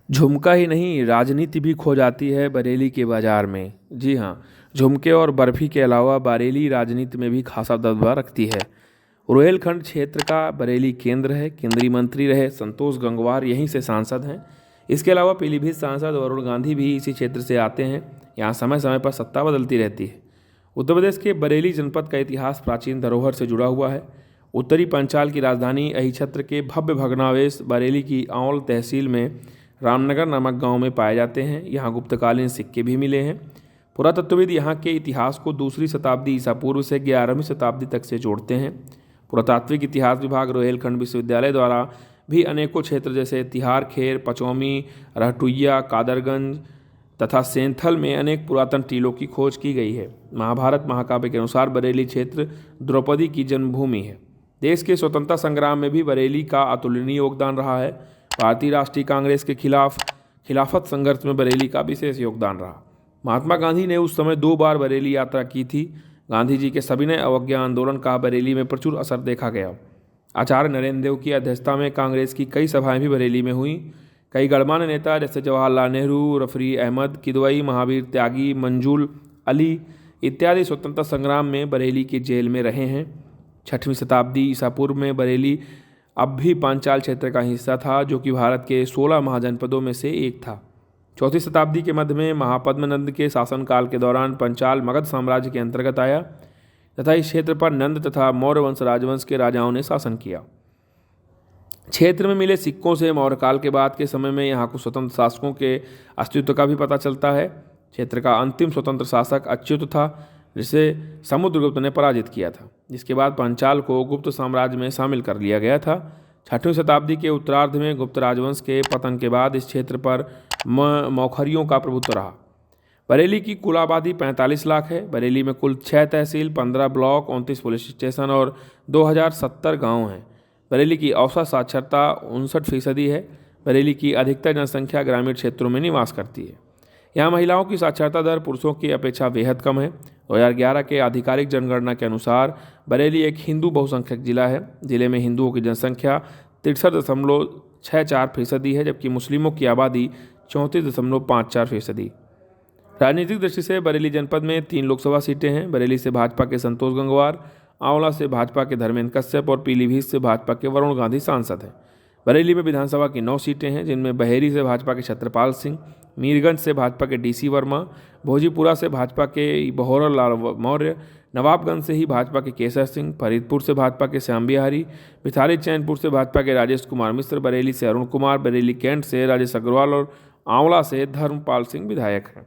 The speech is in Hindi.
झुमका ही नहीं, राजनीति भी खो जाती है बरेली के बाजार में। जी हाँ, झुमके और बर्फी के अलावा बरेली राजनीति में भी खासा दबदबा रखती है। रोहेलखंड क्षेत्र का बरेली केंद्र है। केंद्रीय मंत्री रहे संतोष गंगवार यहीं से सांसद हैं। इसके अलावा पीलीभीत सांसद वरुण गांधी भी इसी क्षेत्र से आते हैं। यहाँ समय समय पर सत्ता बदलती रहती है। उत्तर प्रदेश के बरेली जनपद का इतिहास प्राचीन धरोहर से जुड़ा हुआ है। उत्तरी पंचाल की राजधानी अहिछत्र के भव्य भग्नावशेष बरेली की औल तहसील में रामनगर नामक गांव में पाए जाते हैं। यहाँ गुप्तकालीन सिक्के भी मिले हैं। पुरातत्वविद यहाँ के इतिहास को दूसरी शताब्दी ईसा पूर्व से 11वीं शताब्दी तक से जोड़ते हैं। पुरातात्विक इतिहास विभाग रोहेलखंड विश्वविद्यालय द्वारा भी अनेकों क्षेत्र जैसे तिहार खेर, पचौमी, रहटुइया, कादरगंज तथा सेंथल में अनेक पुरातन टीलों की खोज की गई है। महाभारत महाकाव्य के अनुसार बरेली क्षेत्र द्रौपदी की जन्मभूमि है। देश के स्वतंत्रता संग्राम में भी बरेली का अतुलनीय योगदान रहा है। भारतीय राष्ट्रीय कांग्रेस के खिलाफत संघर्ष में बरेली का विशेष योगदान रहा। महात्मा गांधी ने उस समय 2 बार बरेली यात्रा की थी। गांधी जी के सविनय अवज्ञा आंदोलन का बरेली में प्रचुर असर देखा गया। आचार्य नरेंद्र देव की अध्यक्षता में कांग्रेस की कई सभाएं भी बरेली में हुई। कई गणमान्य नेता जैसे जवाहरलाल नेहरू, रफरी अहमद किदवई, महावीर त्यागी, मंजूर अली इत्यादि स्वतंत्रता संग्राम में बरेली के जेल में रहे हैं। 6वीं शताब्दी ईसा पूर्व में बरेली अब भी पांचाल क्षेत्र का हिस्सा था, जो कि भारत के 16 महाजनपदों में से एक था। 4वीं शताब्दी के मध्य में महापद्मनंद के शासनकाल के दौरान पंचाल मगध साम्राज्य के अंतर्गत आया तथा इस क्षेत्र पर नंद तथा मौर्य वंश राजवंश के राजाओं ने शासन किया। क्षेत्र में मिले सिक्कों से मौर्य काल के बाद के समय में यहाँ कुछ स्वतंत्र शासकों के अस्तित्व का भी पता चलता है। क्षेत्र का अंतिम स्वतंत्र शासक अच्युत था, जिसे समुद्रगुप्त ने पराजित किया था, जिसके बाद पंचाल को गुप्त साम्राज्य में शामिल कर लिया गया था। 6वीं शताब्दी के उत्तरार्ध में गुप्त राजवंश के पतन के बाद इस क्षेत्र पर मौखरियों का प्रभुत्व रहा। बरेली की कुल आबादी 45 लाख है। बरेली में कुल 6 तहसील, 15 ब्लॉक, 29 पुलिस स्टेशन और 2070 गाँव हैं। बरेली की औसत साक्षरता 59% है। बरेली की अधिकतर जनसंख्या ग्रामीण क्षेत्रों में निवास करती है। यहाँ महिलाओं की साक्षरता दर पुरुषों की अपेक्षा बेहद कम है। 2011 के आधिकारिक जनगणना के अनुसार बरेली एक हिंदू बहुसंख्यक जिला है। जिले में हिंदुओं की जनसंख्या 63.64% है, जबकि मुस्लिमों की आबादी 34.54%। राजनीतिक दृष्टि से बरेली जनपद में 3 लोकसभा सीटें हैं। बरेली से भाजपा के संतोष गंगवार, आंवला से भाजपा के धर्मेंद्र कश्यप और पीलीभीत से भाजपा के वरुण गांधी सांसद हैं। बरेली में विधानसभा की 9 सीटें हैं, जिनमें बहेरी से भाजपा के छत्रपाल सिंह, मीरगंज से भाजपा के डीसी वर्मा, भोजीपुरा से भाजपा के बहोरल लाल मौर्य, नवाबगंज से ही भाजपा के केसर सिंह, फरीदपुर से भाजपा के श्याम बिहारी, पिथारी चैनपुर से भाजपा के राजेश कुमार मिश्र, बरेली से अरुण कुमार, बरेली कैंट से राजेश अग्रवाल और आंवला से धर्मपाल सिंह विधायक हैं।